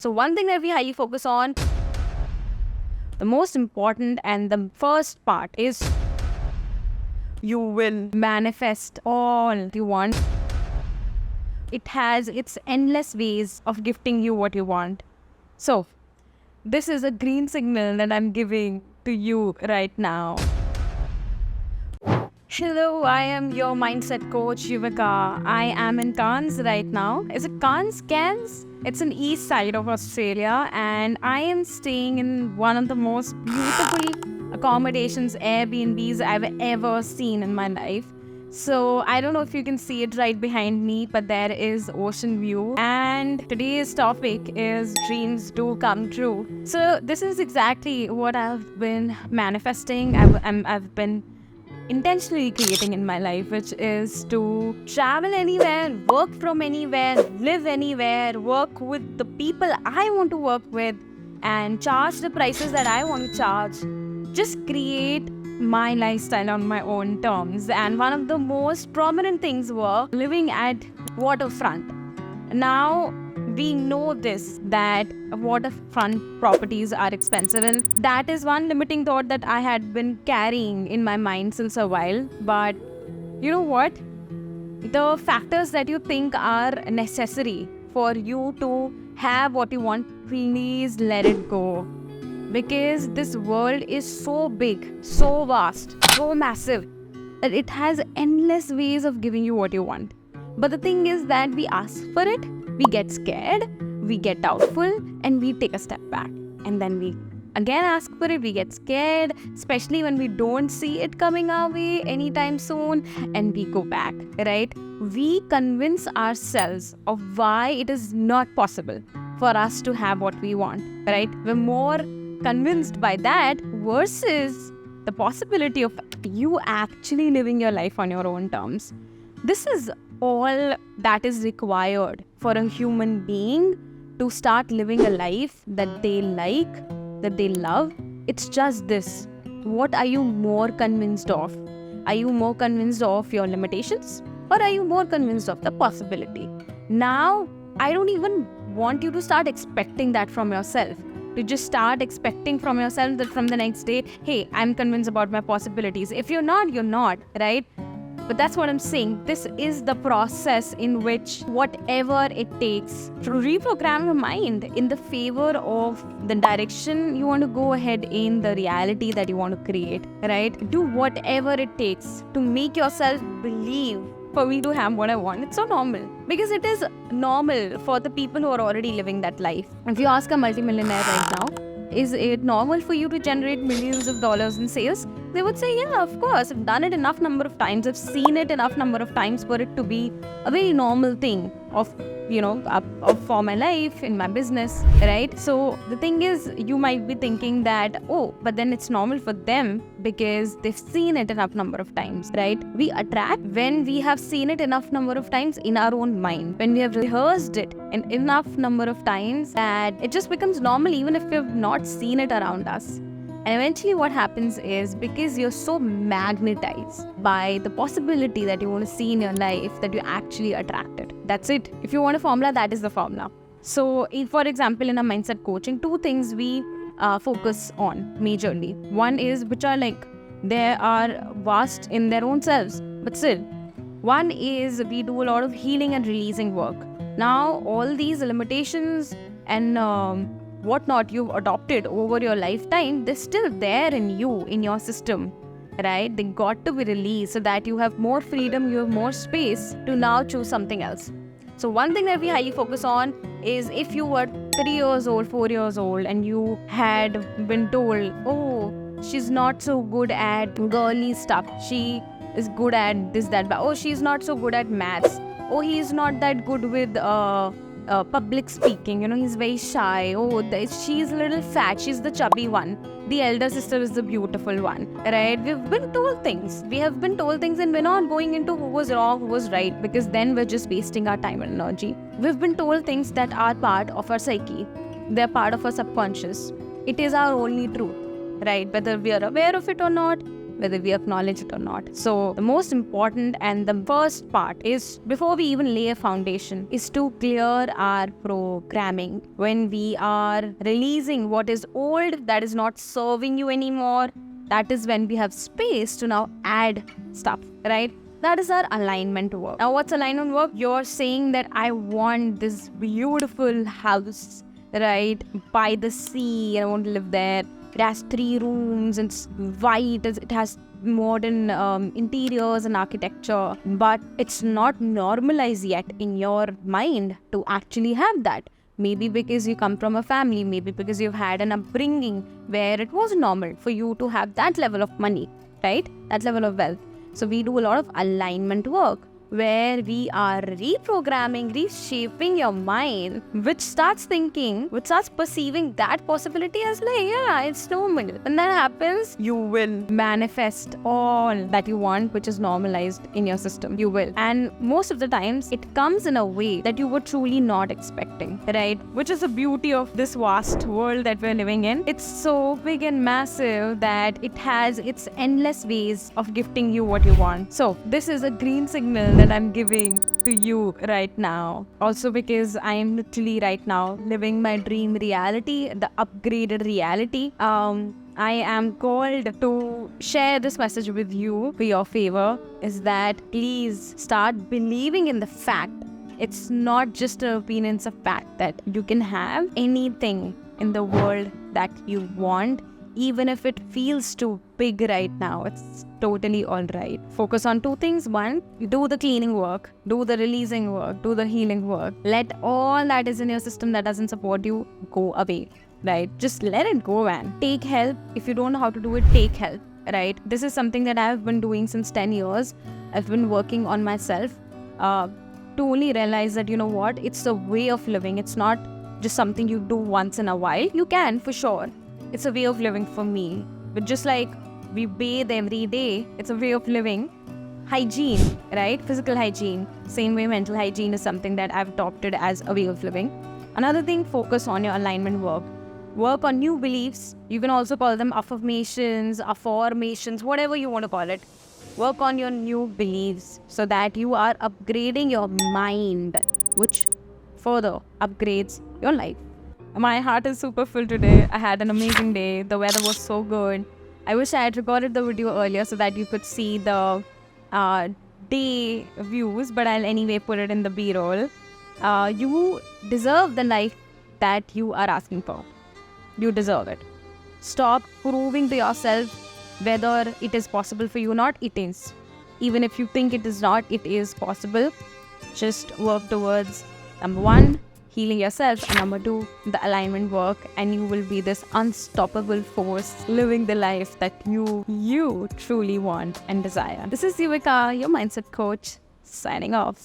So one thing that we highly focus on, the most important and the first part is you will manifest all you want. It has its endless ways of gifting you what you want. So this is a green signal that I'm giving to you right now. Hello, I am your mindset coach, Yuvika. I am in Cairns right now. Is it Cairns? Cairns? It's in east side of Australia, and I am staying in one of the most beautiful accommodations, Airbnbs I've ever seen in my life. So I don't know if you can see it right behind me, but there is ocean view. And today's topic is dreams do come true. So this is exactly what I've been manifesting. I've been intentionally creating in my life, which is to travel anywhere, work from anywhere, live anywhere, work with the people I want to work with, and charge the prices that I want to charge. Just create my lifestyle on my own terms. And one of the most prominent things were living at waterfront. Now we know this, that waterfront properties are expensive, and that is one limiting thought that I had been carrying in my mind since a while. But you know what? The factors that you think are necessary for you to have what you want, please let it go. Because this world is so big, so vast, so massive, that it has endless ways of giving you what you want. But the thing is that we ask for it, we get scared, we get doubtful, and we take a step back. And then we again ask for it, we get scared, especially when we don't see it coming our way anytime soon, and we go back, right? We convince ourselves of why it is not possible for us to have what we want, right? We're more convinced by that versus the possibility of you actually living your life on your own terms. This is all that is required for a human being to start living a life that they like, that they love. It's just this. What are you more convinced of? Are you more convinced of your limitations, or are you more convinced of the possibility? Now, I don't even want you to start expecting that from yourself. To just start expecting from yourself that from the next day, hey, I'm convinced about my possibilities. If you're not, you're not, right? But that's what I'm saying. This is the process in which whatever it takes to reprogram your mind in the favor of the direction you want to go ahead in, the reality that you want to create, right? Do whatever it takes to make yourself believe for me to have what I want. It's so normal, because it is normal for the people who are already living that life. If you ask a multimillionaire right now, is it normal for you to generate millions of dollars in sales? They would say, yeah, of course. I've done it enough number of times. I've seen it enough number of times for it to be a very normal thing of for my life, in my business, right? So the thing is, you might be thinking that, oh, but then it's normal for them because they've seen it enough number of times, right? We attract when we have seen it enough number of times in our own mind, when we have rehearsed it enough number of times that it just becomes normal even if we've not seen it around us. And eventually what happens is, because you're so magnetized by the possibility that you want to see in your life, that you actually attract it. That's it. If you want a formula, that is the formula. So for example, in our mindset coaching, two things we focus on majorly. One is, which are like, they are vast in their own selves, but still. One is, we do a lot of healing and releasing work. Now, all these limitations and whatnot you've adopted over your lifetime, they're still there in you, in your system, right? They got to be released so that you have more freedom, you have more space to now choose something else. So one thing that we highly focus on is, if you were 3 years old, 4 years old, and you had been told, oh, she's not so good at girly stuff, she is good at this, that, but oh, she's not so good at maths, oh, he's not that good with public speaking, he's very shy, oh, she's a little fat, she's the chubby one, the elder sister is the beautiful one, right? We've been told things, and we're not going into who was wrong, who was right, because then we're just wasting our time and energy. We've been told things that are part of our psyche, they're part of our subconscious. It is our only truth, right? Whether we are aware of it or not, whether we acknowledge it or not. So the most important and the first part is, before we even lay a foundation, is to clear our programming. When we are releasing what is old, that is not serving you anymore, that is when we have space to now add stuff, right? That is our alignment work. Now, what's alignment work? You're saying that I want this beautiful house, right, by the sea. I want to live there. It has 3 rooms, it's white, it has modern interiors and architecture, but it's not normalized yet in your mind to actually have that. Maybe because you come from a family, maybe because you've had an upbringing where it was normal for you to have that level of money, right? That level of wealth. So we do a lot of alignment work where we are reprogramming, reshaping your mind, which starts thinking, which starts perceiving that possibility as like, yeah, it's normal. When that happens, you will manifest all that you want, which is normalized in your system. You will. And most of the times, it comes in a way that you were truly not expecting, right? Which is the beauty of this vast world that we're living in. It's so big and massive that it has its endless ways of gifting you what you want. So this is a green signal that I'm giving to you right now. Also because I am literally right now living my dream reality, the upgraded reality. I am called to share this message with you for your favor, is that please start believing in the fact it's not just an opinion, it's a fact that you can have anything in the world that you want, even if it feels too big right now. It's totally all right. Focus on 2 things. 1, do the cleaning work, do the releasing work, do the healing work. Let all that is in your system that doesn't support you go away, right? Just let it go, man. Take help. If you don't know how to do it, take help, right? This is something that I've been doing since 10 years. I've been working on myself to only realize that, you know what, it's a way of living. It's not just something you do once in a while. You can, for sure. It's a way of living for me. But just like we bathe every day, it's a way of living. Hygiene, right? Physical hygiene. Same way mental hygiene is something that I've adopted as a way of living. Another thing, focus on your alignment work. Work on new beliefs. You can also call them affirmations, whatever you want to call it. Work on your new beliefs so that you are upgrading your mind, which further upgrades your life. My heart is super full today. I had an amazing day. The weather was so good. I wish I had recorded the video earlier so that you could see the day views, but I'll anyway put it in the B-roll. You deserve the life that you are asking for. You deserve it. Stop proving to yourself whether it is possible for you or not. It is. Even if you think it is not, it is possible. Just work towards, number 1, healing yourself, and number 2, the alignment work, and you will be this unstoppable force living the life that you truly want and desire. This is Yuvika, your mindset coach, signing off.